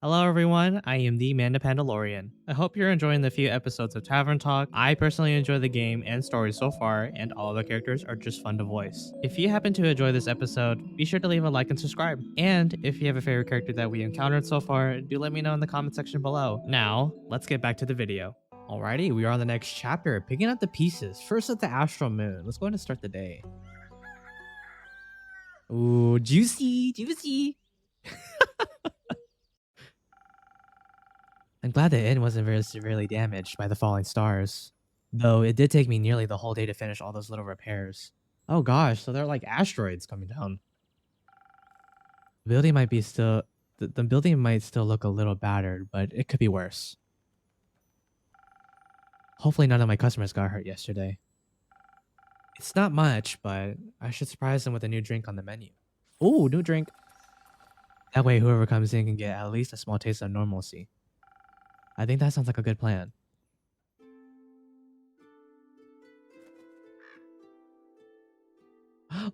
Hello everyone, I am the Manda Pandalorian. I hope you're enjoying the few episodes of Tavern Talk. I personally enjoy the game and story so far, and all of the characters are just fun to voice. If you happen to enjoy this episode, be sure to leave a like and subscribe. And if you have a favorite character that we encountered so far, do let me know in the comment section below. Now, let's get back to the video. Alrighty, we are on the next chapter, picking up the pieces. First at the Astral Moon. Let's go ahead and start the day. Ooh, juicy, juicy. I'm glad the inn wasn't very severely damaged by the falling stars. Though it did take me nearly the whole day to finish all those little repairs. Oh gosh, so they're like asteroids coming down. The building might be still... The building might still look a little battered, but it could be worse. Hopefully none of my customers got hurt yesterday. It's not much, but I should surprise them with a new drink on the menu. Ooh, new drink. That way whoever comes in can get at least a small taste of normalcy. I think that sounds like a good plan.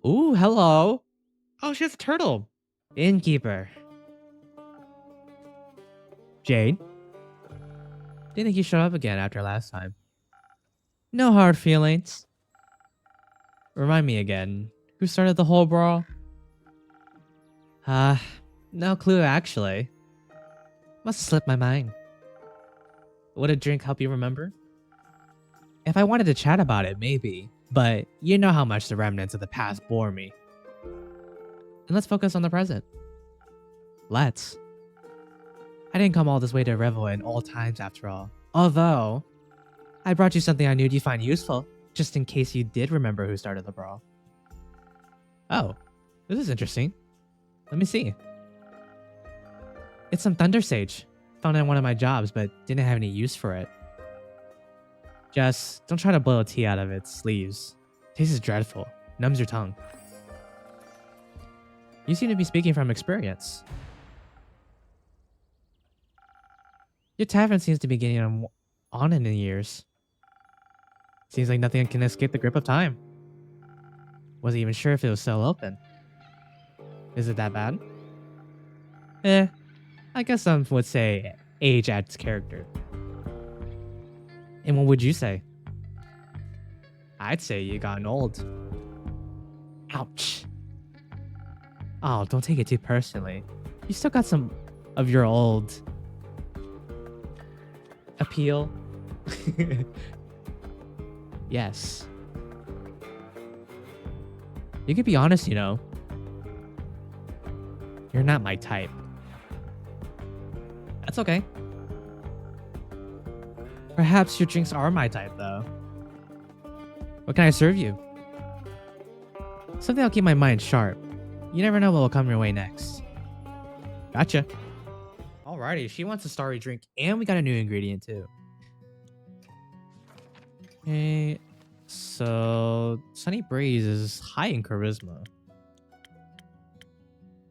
Ooh, hello. Oh, she has a turtle. Innkeeper. Jade? Didn't think you showed up again after last time. No hard feelings. Remind me again, who started the whole brawl? No clue actually. Must have slipped my mind. Would a drink help you remember? If I wanted to chat about it, maybe. But you know how much the remnants of the past bore me. And let's focus on the present. Let's. I didn't come all this way to revel in old times after all. Although, I brought you something I knew you'd find useful, just in case you did remember who started the brawl. Oh, this is interesting. Let me see. It's some Thunder Sage. Found it in one of my jobs, but didn't have any use for it. Just don't try to boil tea out of its sleeves. Tastes dreadful. Numbs your tongue. You seem to be speaking from experience. Your tavern seems to be getting on in the years. Seems like nothing can escape the grip of time. Wasn't even sure if it was still open. Is it that bad? I guess some would say age adds character. And what would you say? I'd say you gotten old. Ouch. Oh, don't take it too personally. You still got some of your old appeal. Yes. You could be honest, you know. You're not my type. That's okay. Perhaps your drinks are my type, though. What can I serve you? Something that'll keep my mind sharp. You never know what will come your way next. Gotcha. Alrighty, she wants a starry drink, and we got a new ingredient, too. Okay, so Sunny Breeze is high in charisma.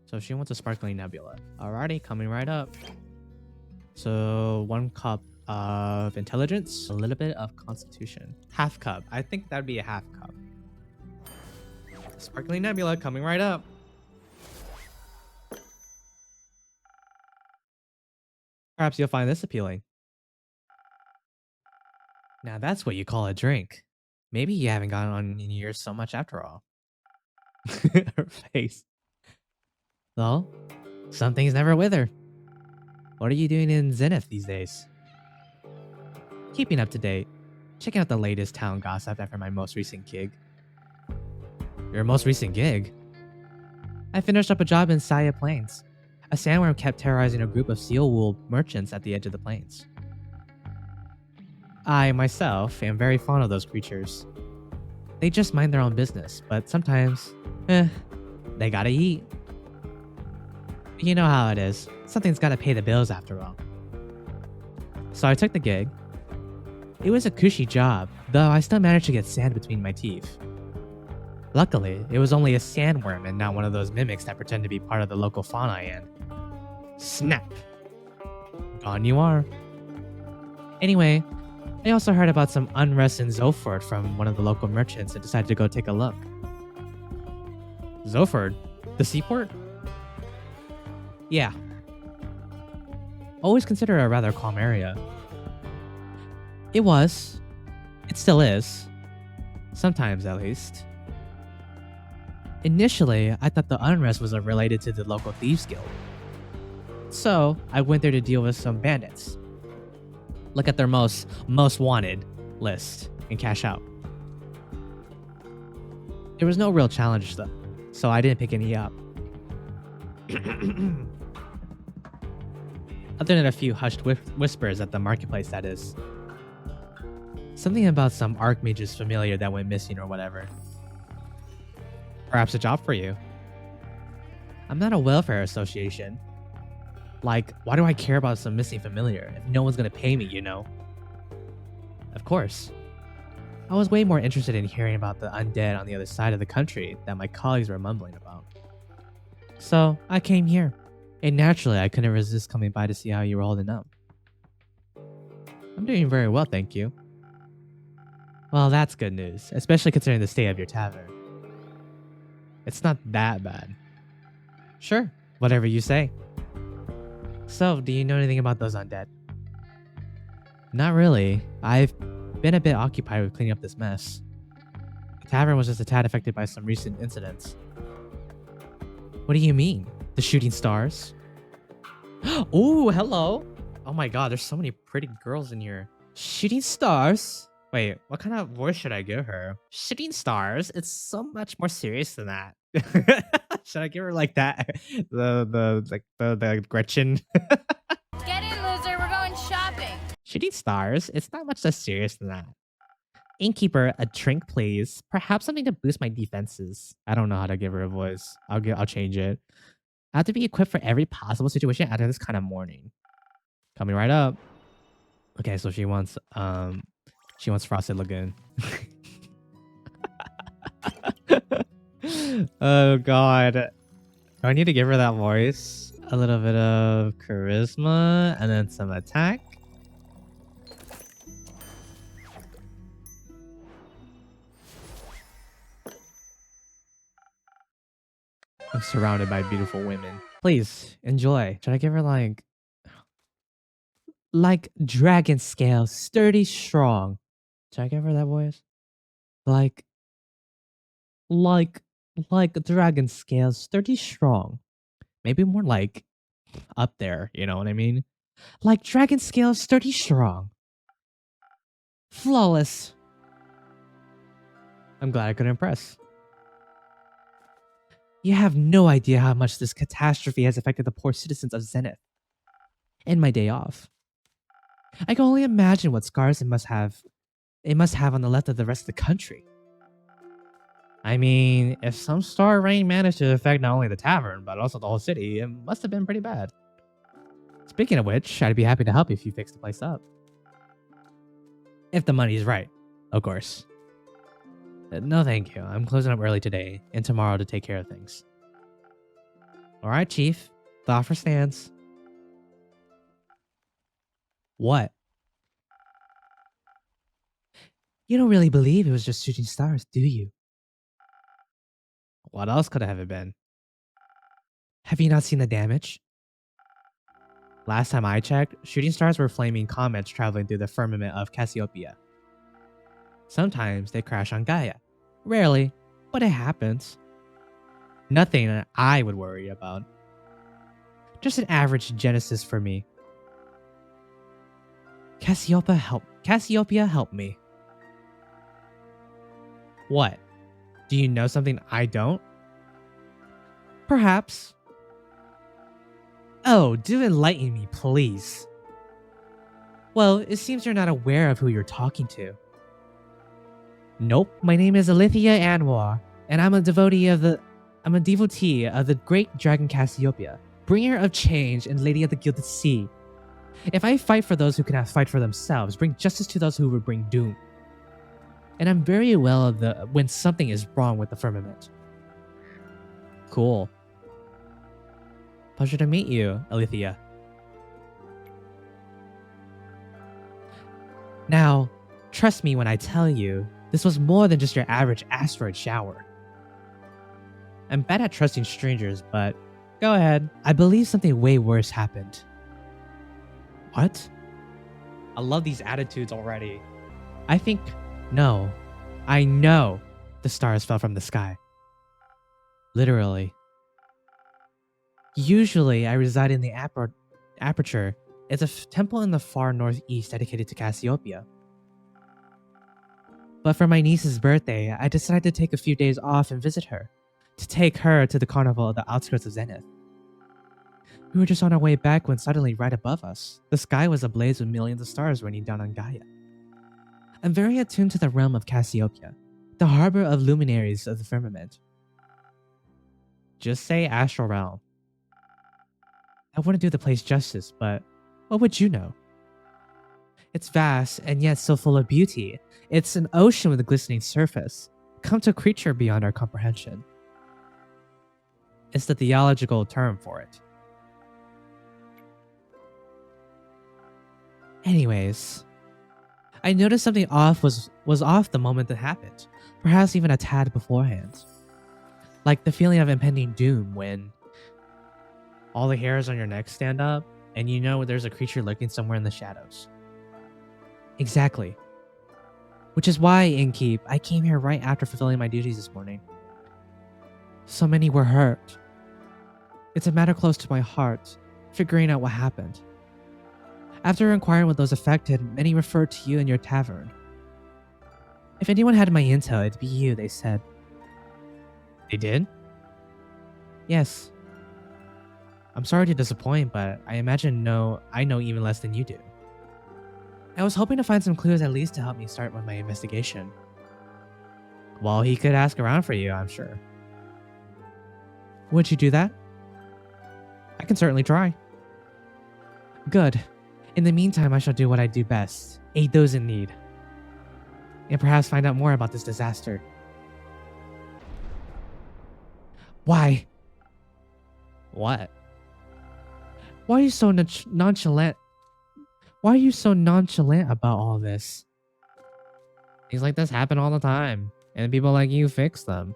So she wants a sparkling nebula. Alrighty, coming right up. So 1 cup of intelligence, a little bit of constitution. Half cup. I think that'd be a half cup. Sparkling nebula coming right up. Perhaps you'll find this appealing. Now that's what you call a drink. Maybe you haven't gone on in years so much after all. Her face. Well, some things never wither. What are you doing in Zenith these days? Keeping up to date. Checking out the latest town gossip after my most recent gig. Your most recent gig? I finished up a job in Saya Plains. A sandworm kept terrorizing a group of seal wool merchants at the edge of the plains. I, myself, am very fond of those creatures. They just mind their own business, but sometimes, they gotta eat. You know how it is. Something's gotta pay the bills after all. So I took the gig. It was a cushy job, though I still managed to get sand between my teeth. Luckily, it was only a sandworm and not one of those mimics that pretend to be part of the local fauna and... Snap! Gone you are. Anyway, I also heard about some unrest in Zoford from one of the local merchants and decided to go take a look. Zoford? The seaport? Yeah. always considered a rather calm area. It was. It still is. Sometimes, at least. Initially, I thought the unrest was related to the local thieves guild. So, I went there to deal with some bandits. Look at their most wanted list and cash out. There was no real challenge though, so I didn't pick any up. Other than a few hushed whispers at the marketplace, that is. Something about some archmage's familiar that went missing or whatever. Perhaps a job for you. I'm not a welfare association. Like, why do I care about some missing familiar if no one's gonna pay me, you know? Of course. I was way more interested in hearing about the undead on the other side of the country that my colleagues were mumbling about. So, I came here. And naturally, I couldn't resist coming by to see how you were holding up. I'm doing very well, thank you. Well, that's good news, especially considering the state of your tavern. It's not that bad. Sure, whatever you say. So, do you know anything about those undead? Not really. I've been a bit occupied with cleaning up this mess. The tavern was just a tad affected by some recent incidents. What do you mean? The shooting stars? Oh, hello! Oh my god, there's so many pretty girls in here. Shooting stars? Wait, what kind of voice should I give her? Shooting stars? It's so much more serious than that. Should I give her like that? The Gretchen. Get in, loser. We're going shopping. Shooting stars? It's not much less serious than that. Innkeeper, a drink, please. Perhaps something to boost my defenses. I don't know how to give her a voice. I'll change it. I have to be equipped for every possible situation after this kind of morning. Coming right up. Okay, so she wants Frosted Lagoon. Oh god. Do I need to give her that voice? A little bit of charisma and then some attack. I'm surrounded by beautiful women. Please, enjoy. Should I give her like dragon scale, sturdy, strong? Should I give her that voice? Like dragon scale, sturdy, strong. Maybe more like up there, you know what I mean? Like dragon scale, sturdy, strong. Flawless. I'm glad I could impress. You have no idea how much this catastrophe has affected the poor citizens of Zenith. And my day off. I can only imagine what scars it must have on the left of the rest of the country. I mean, if some star rain managed to affect not only the tavern, but also the whole city, it must have been pretty bad. Speaking of which, I'd be happy to help if you fix the place up. If the money's right, of course. No thank you, I'm closing up early today, and tomorrow to take care of things. Alright, Chief. The offer stands. What? You don't really believe it was just shooting stars, do you? What else could it have been? Have you not seen the damage? Last time I checked, shooting stars were flaming comets traveling through the firmament of Cassiopeia. Sometimes they crash on Gaia. Rarely, but it happens. Nothing I would worry about. Just an average Genesis for me. Cassiopeia help me. What? Do you know something I don't? Perhaps. Oh, do enlighten me, please. Well, it seems you're not aware of who you're talking to. Nope, my name is Alithia Anwar, and I'm a devotee of the great dragon Cassiopeia, bringer of change and lady of the gilded sea. If I fight for those who cannot fight for themselves, bring justice to those who would bring doom. And I'm very aware of when something is wrong with the firmament. Cool. Pleasure to meet you, Alithia. Now, trust me when I tell you, this was more than just your average asteroid shower. I'm bad at trusting strangers, but go ahead. I believe something way worse happened. What? I love these attitudes already. I think, no, I know the stars fell from the sky. Literally. Usually, I reside in the aperture. It's a temple in the far northeast dedicated to Cassiopeia. But for my niece's birthday, I decided to take a few days off and visit her, to take her to the carnival at the outskirts of Zenith. We were just on our way back when suddenly, right above us, the sky was ablaze with millions of stars raining down on Gaia. I'm very attuned to the realm of Cassiopeia, the harbor of luminaries of the firmament. Just say astral realm. I wouldn't do the place justice, but what would you know? It's vast and yet so full of beauty. It's an ocean with a glistening surface, come to a creature beyond our comprehension. It's the theological term for it. Anyways, I noticed something off was off the moment it happened, perhaps even a tad beforehand. Like the feeling of impending doom when all the hairs on your neck stand up and you know there's a creature lurking somewhere in the shadows. Exactly. Which is why, Innkeep, I came here right after fulfilling my duties this morning. So many were hurt. It's a matter close to my heart, figuring out what happened. After inquiring with those affected, many referred to you and your tavern. If anyone had my intel, it'd be you, they said. They did? Yes. I'm sorry to disappoint, but I imagine I know even less than you do. I was hoping to find some clues at least to help me start with my investigation. Well, he could ask around for you, I'm sure. Would you do that? I can certainly try. Good. In the meantime, I shall do what I do best. Aid those in need. And perhaps find out more about this disaster. Why? What? Why are you so nonchalant? Why are you so nonchalant about all this? Things like this happen all the time, and people like you fix them.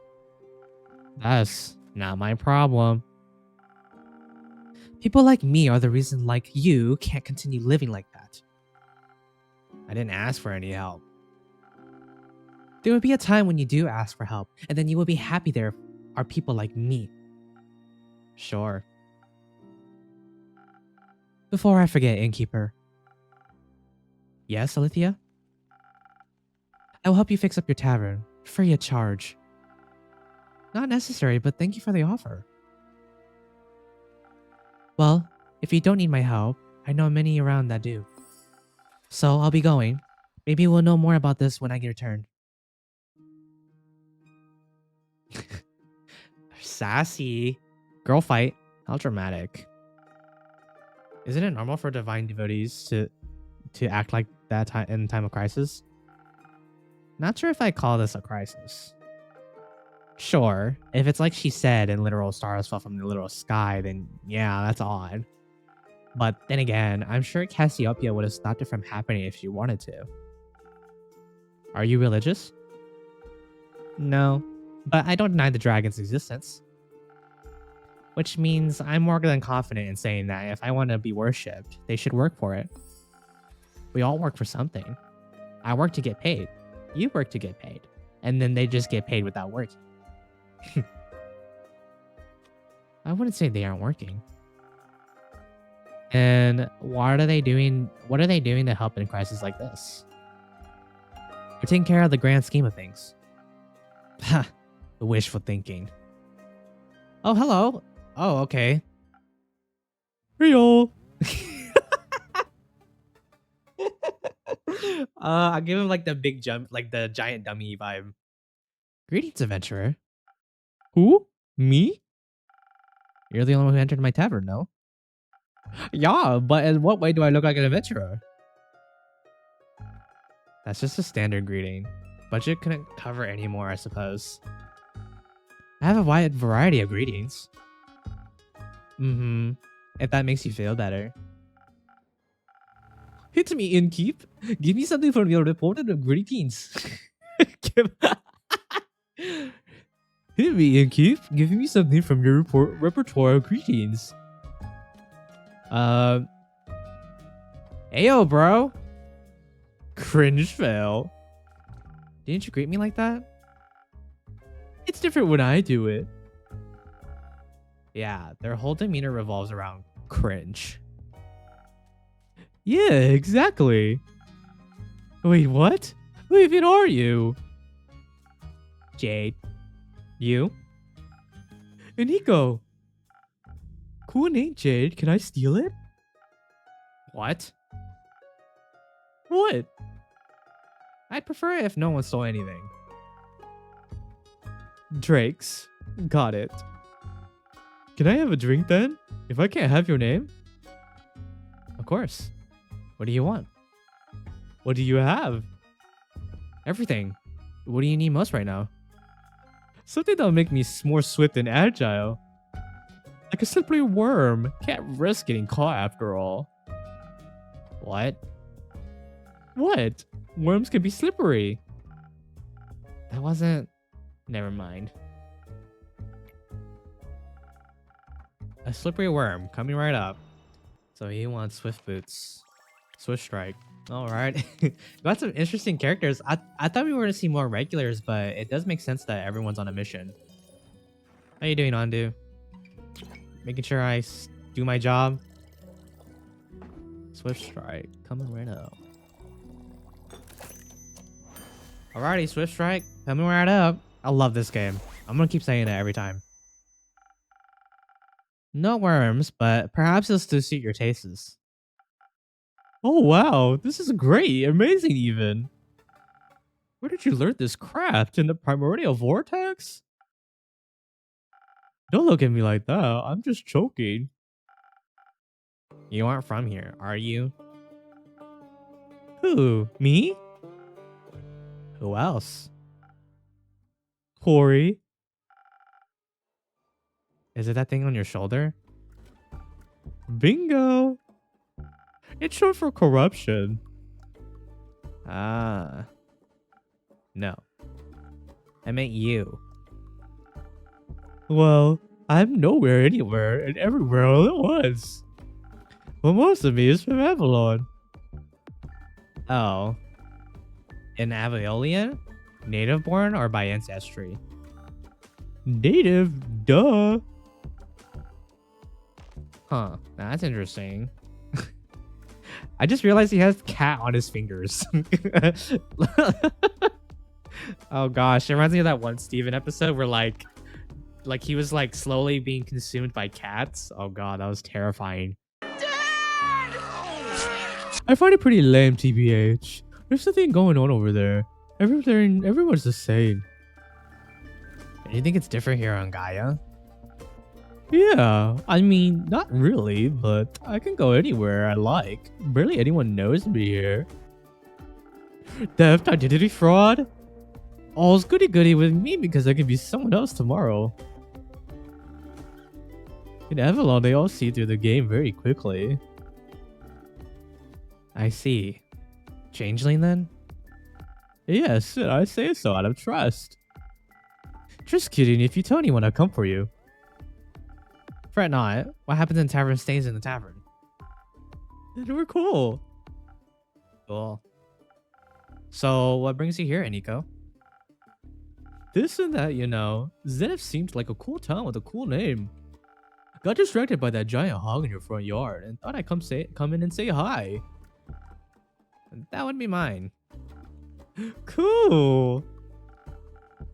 That's not my problem. People like me are the reason like you can't continue living like that. I didn't ask for any help. There will be a time when you do ask for help, and then you will be happy there are people like me. Sure. Before I forget, Innkeeper. Yes, Alithia? I will help you fix up your tavern, free of charge. Not necessary, but thank you for the offer. Well, if you don't need my help, I know many around that do. So I'll be going. Maybe we'll know more about this when I get returned. Sassy. Girl fight. How dramatic. Isn't it normal for divine devotees to act like that in time of crisis? Not sure if I call this a crisis. Sure, if it's like she said and literal stars fell from the literal sky, then yeah, that's odd. But then again, I'm sure Cassiopeia would have stopped it from happening if she wanted to. Are you religious? No, but I don't deny the dragon's existence. Which means I'm more than confident in saying that if I want to be worshipped, they should work for it. We all work for something. I work to get paid. You work to get paid. And then they just get paid without working. I wouldn't say they aren't working. And what are they doing? What are they doing to help in crises like this? We're taking care of the grand scheme of things. Ha! The wishful thinking. Oh, hello. Oh, okay. Real. I give him like the big jump, like the giant dummy vibe. Greetings, adventurer. Who? Me? You're the only one who entered my tavern, no? Yeah, but in what way do I look like an adventurer? That's just a standard greeting. Budget couldn't cover any more, I suppose. I have a wide variety of greetings. If that makes you feel better. Hit me, Innkeep. Give me something from your reported of greetings. Hit me, Innkeep. Give me something from your repertoire of greetings. Ayo, bro. Cringe fail. Didn't you greet me like that? It's different when I do it. Yeah, their whole demeanor revolves around cringe. Yeah, exactly. Wait, what? Who even are you? Jade. You? And Nico. Cool name, Jade. Can I steal it? What? What? I'd prefer it if no one stole anything. Drake's. Got it. Can I have a drink then? If I can't have your name? Of course. What do you want? What do you have? Everything. What do you need most right now? Something that'll make me more swift and agile. Like a slippery worm. Can't risk getting caught after all. What? What? Worms can be slippery. That wasn't... Never mind. A slippery worm coming right up. So he wants swift boots. Swift strike. Alright. Got some interesting characters. I thought we were going to see more regulars, but it does make sense that everyone's on a mission. How you doing, Andu? Making sure I do my job. Swift strike. Coming right up. Alrighty, Swift Strike. Coming right up. I love this game. I'm gonna keep saying it every time. No worms, but perhaps it'll still suit your tastes. Oh wow, this is great. Amazing even. Where did you learn this craft? In the primordial vortex? Don't look at me like that. I'm just choking. You aren't from here, are you? Who? Me? Who else? Corey. Is it that thing on your shoulder? Bingo. It's short for corruption. Ah. No. I meant you. Well, I'm nowhere, anywhere, and everywhere all at once. Well, most of me is from Avalon. Oh. An Avalian? Native born or by ancestry? Native, duh. Huh, that's interesting. I just realized he has cat on his fingers. Oh gosh, it reminds me of that one Steven episode where like he was like slowly being consumed by cats. Oh god, that was terrifying. Dad! I find it pretty lame, TBH. There's something going on over there. Everyone's the same. Do you think it's different here on Gaia? Yeah, I mean, not really, but I can go anywhere I like. Barely anyone knows me here. Theft, identity fraud? All's goody-goody with me because I can be someone else tomorrow. In Avalon, they all see through the game very quickly. I see. Changeling then? Yes, I say so out of trust. Just kidding, if you tell anyone I'll come for you. Fret not. What happens in tavern stays in the tavern. We're cool. Cool. So, what brings you here, Eniko? This and that, you know. Zenith seemed like a cool town with a cool name. Got distracted by that giant hog in your front yard and thought I'd come in and say hi. And that would be mine. Cool.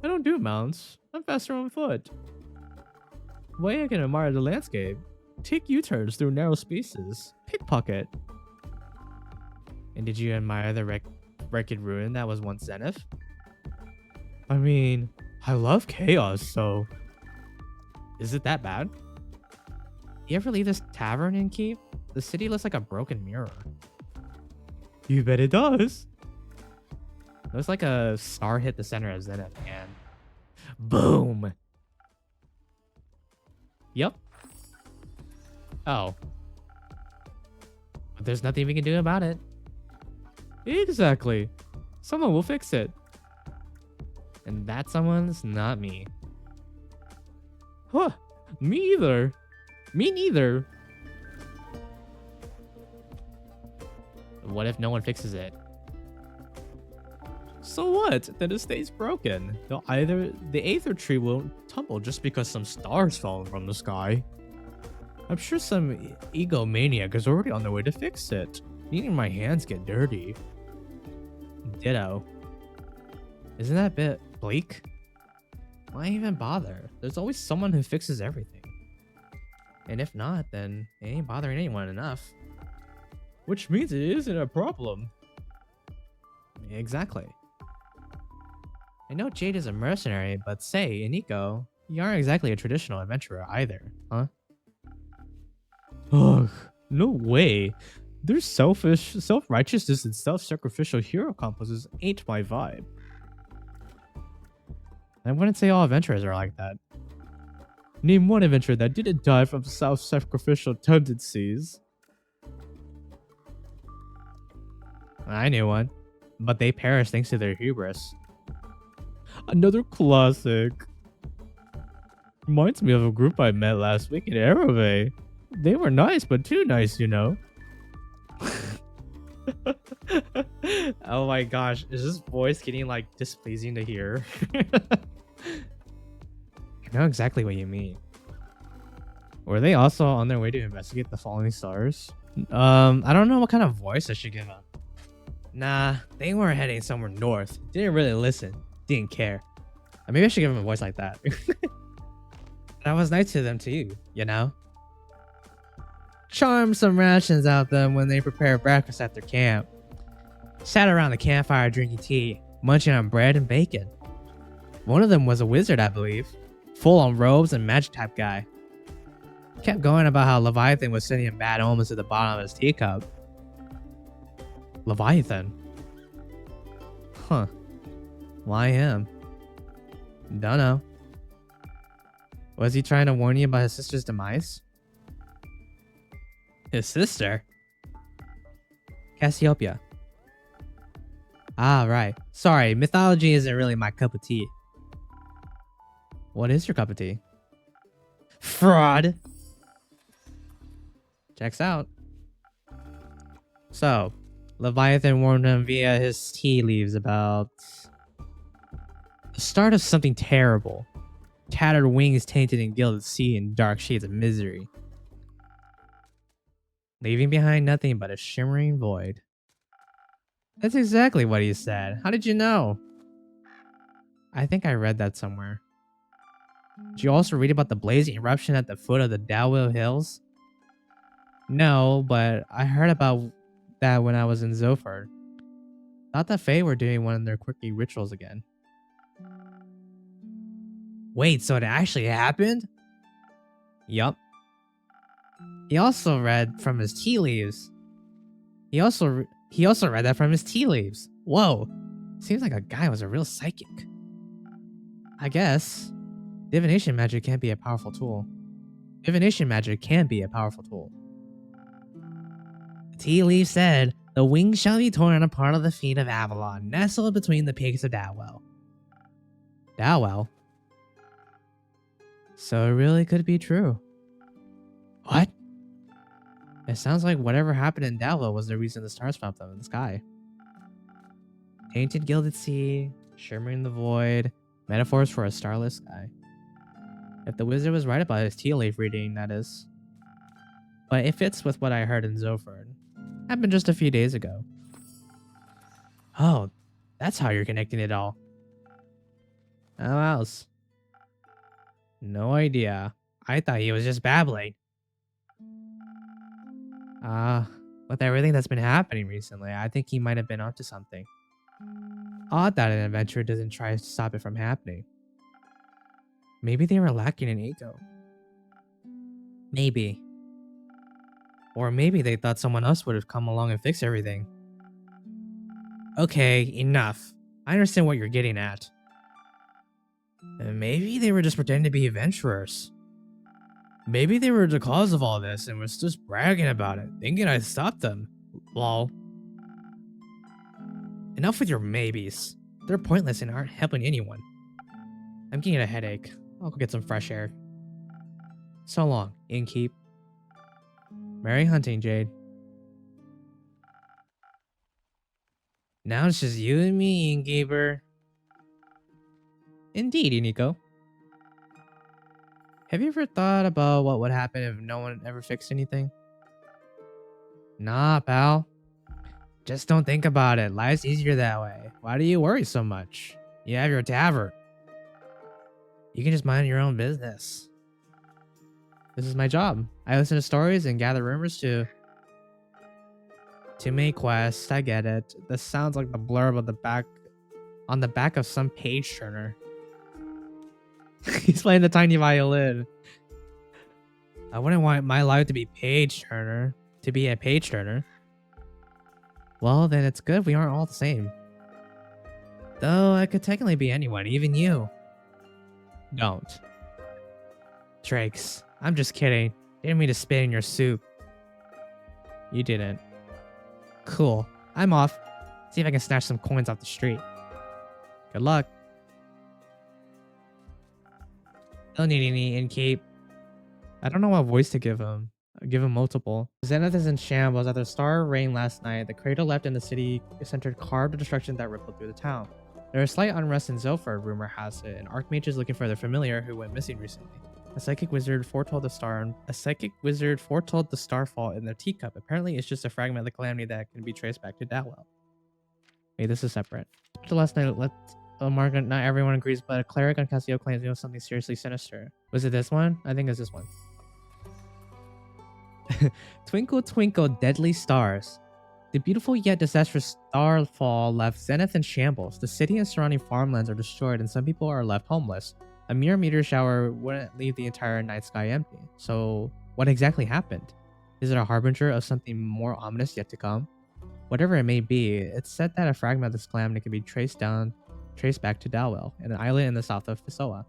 I don't do mounts. I'm faster on foot. Way I can admire the landscape. Take U-turns through narrow spaces. Pickpocket. And did you admire the wrecked ruin that was once Zenith? I mean, I love chaos, so... Is it that bad? You ever leave this tavern and keep? The city looks like a broken mirror. You bet it does. Looks like a star hit the center of Zenith and... Boom! Yep. Oh. But there's nothing we can do about it. Exactly. Someone will fix it. And that someone's not me. Huh. Me either. Me neither. What if no one fixes it? So what? Then it stays broken. The Aether tree won't tumble just because some stars fall from the sky. I'm sure some egomaniac is already on their way to fix it. Needing my hands get dirty. Ditto. Isn't that a bit bleak? Why even bother? There's always someone who fixes everything. And if not, then it ain't bothering anyone enough. Which means it isn't a problem. Exactly. I know Jade is a mercenary, but say, Iniko, you aren't exactly a traditional adventurer either, huh? Ugh, no way. Their selfish, self-righteousness and self-sacrificial hero complexes ain't my vibe. I wouldn't say all adventurers are like that. Name one adventurer that didn't die from self-sacrificial tendencies. I knew one, but they perished thanks to their hubris. Another classic. Reminds me of a group I met last week in Arove. They were nice, but too nice, you know. Oh my gosh, is this voice getting like displeasing to hear? I know exactly what you mean. Were they also on their way to investigate the falling stars? I don't know what kind of voice I should give them. Nah, they weren't heading somewhere north. Didn't really listen. Didn't care. Maybe I should give them a voice like that. I was nice to them too, you know? Charmed some rations out them when they prepared breakfast at their camp. Sat around the campfire drinking tea, munching on bread and bacon. One of them was a wizard, I believe. Full on robes and magic type guy. Kept going about how Leviathan was sending him bad omens at the bottom of his teacup. Leviathan? Huh. Why him? Dunno. Was he trying to warn you about his sister's demise? His sister? Cassiopeia. Ah, right. Sorry, mythology isn't really my cup of tea. What is your cup of tea? Fraud! Checks out. So, Leviathan warned him via his tea leaves about the start of something terrible. Tattered wings tainted in gilded sea and dark shades of misery. Leaving behind nothing but a shimmering void. That's exactly what he said. How did you know? I think I read that somewhere. Did you also read about the blazing eruption at the foot of the Dalwell Hills? No, but I heard about that when I was in Zoford. Thought the Fae were doing one of their quirky rituals again. Wait, so it actually happened? Yup. He also read from his tea leaves. He also read that from his tea leaves. Whoa. Seems like a guy was a real psychic. I guess. Divination magic can be a powerful tool. Divination magic can be a powerful tool. The tea leaf said, the wings shall be torn on a part of the feet of Avalon, nestled between the peaks of Dalwell. Dalwell? So it really could be true. What? It sounds like whatever happened in Dalwell was the reason the stars popped up in the sky. Tainted gilded sea, shimmering the void, metaphors for a starless sky. If the wizard was right about his tea leaf reading, that is. But it fits with what I heard in Zoford. Happened just a few days ago. Oh, that's how you're connecting it all. How else? No idea. I thought he was just babbling. With everything that's been happening recently, I think he might have been onto something. Odd that an adventurer doesn't try to stop it from happening. Maybe they were lacking in ego. Maybe. Or maybe they thought someone else would have come along and fixed everything. Okay, enough. I understand what you're getting at. And maybe they were just pretending to be adventurers. Maybe they were the cause of all this and was just bragging about it, thinking I'd stop them. Lol. Enough with your maybes. They're pointless and aren't helping anyone. I'm getting a headache. I'll go get some fresh air. So long, innkeep. Merry hunting, Jade. Now it's just you and me, innkeeper. Indeed, Iniko. Have you ever thought about what would happen if no one ever fixed anything? Nah, pal. Just don't think about it. Life's easier that way. Why do you worry so much? You have your tavern. You can just mind your own business. This is my job. I listen to stories and gather rumors to make quests. I get it. This sounds like the blurb on the back of some page turner. He's playing the tiny violin. I wouldn't want my life to be page turner. To be a page turner. Well, then it's good we aren't all the same. Though I could technically be anyone, even you. Don't. Drakes, I'm just kidding. Didn't mean to spit in your soup. You didn't. Cool. I'm off. See if I can snatch some coins off the street. Good luck. Don't need any in-keep. I don't know what voice to give him. I'll give him multiple. Zenith is in shambles. After the star rain last night, the cradle left in the city centered carved destruction that rippled through the town. There is slight unrest in Zilford, rumor has it, and Archmage is looking for their familiar who went missing recently. A psychic wizard foretold the starfall in their teacup. Apparently, it's just a fragment of the calamity that can be traced back to Dalwell. Wait, this is separate. After last night, Margaret, not everyone agrees, but a cleric on Casio claims he knows something seriously sinister. Was it this one? I think it's this one. Twinkle, twinkle, deadly stars. The beautiful yet disastrous starfall left Zenith in shambles. The city and surrounding farmlands are destroyed, and some people are left homeless. A mere meteor shower wouldn't leave the entire night sky empty. So, what exactly happened? Is it a harbinger of something more ominous yet to come? Whatever it may be, it's said that a fragment of this calamity can be traced back to Dalwell, an island in the south of Fisoa.